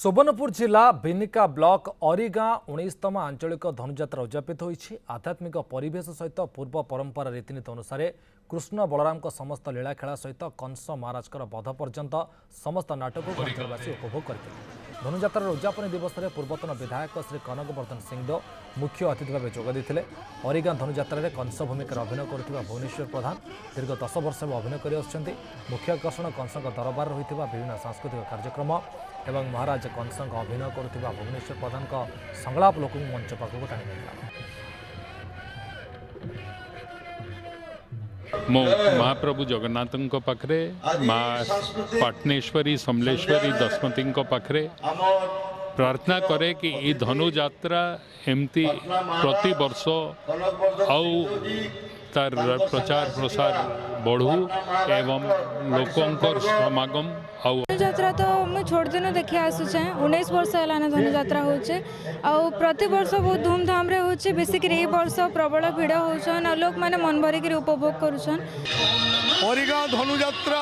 सुवर्णपुर जिला बिनिका ब्लॉक अरिगाँ 19तम आंचलिक धनुजात्रा उद्यापित होती। आध्यात्मिक परिवेश सहित पूर्व परंपरा रीतिनीति अनुसार कृष्ण बलराम समस्त लीलाखेला सहित कंस महाराज बध पर्यंत समस्त नाटक को अंचलवासी उपभोग करते। धनुजात्रार उद्यापन दिवस में पूर्वतन विधायक श्री कनकवर्धन सिंहदेव मुख्य अतिथि भाव जोगदेते। अरिगाँ धनुजात्रा कंस भूमिकार अभिनय करुवा भुवनेश्वर प्रधान दीर्घ 10 वर्ष अभिनय कर मुख्य आकर्षण कंस दरबार रही विभिन्न सांस्कृतिक कार्यक्रम एवं महाराज कंस अभिनय करुवा भुवनेश्वर प्रधान संलाप लोक मंच पाखक टाणी नेला। मो महाप्रभु जगन्नाथ पाखरे माँ पाटनेश्वरी समलेश्वरी दशमती पाखरे प्रार्थना करे कि ये धनुजात्रा एमती प्रति वर्ष तार प्रचार प्रसार बढ़ू एवं लोकंकर समागम धनुजात्रा तो मुझे छोट दिन देखी आसुचे 19 वर्ष है धनुजात्रा होचे आउ प्रति वर्ष बहुत धूमधाम रे होचे। बेसिकली ए वर्ष प्रबल भिड़ होचन आ लोक माने मन भरिक उपभोग करूछन। अरिगाँ धनुजात्रा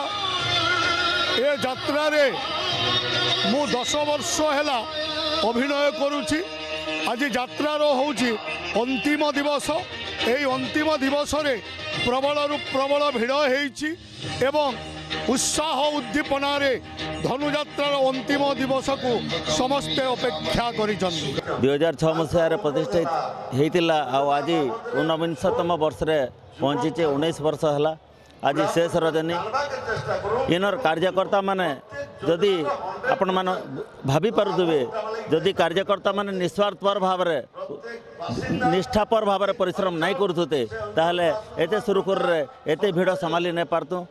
ए यात्रा रे मु 10 वर्ष हैला अभिनय करूची। आज यात्रार होची अंतिम दिवस। एई अंतिम दिवस रे प्रबल भिड़ हेची एवं उत्साह उद्दीपना रे धनुजात्रार अंतिम दिवस को समस्ते अपेक्षा करिछन। 2006 मसीह प्रतिष्ठित होता आज 49तम वर्ष रे पहुँची 19 वर्ष है। आज शेष रजनी इनर कार्यकर्ता माने जदि आपण मान भाभी पारुथिबे जदि कार्यकर्ता माने निस्वार्थपर भाव रे निष्ठापर भाव रे परिश्रम नहीं करुते ताहले एते सुरुखुर रे एते भिड़ संभाली नहीं पारतु।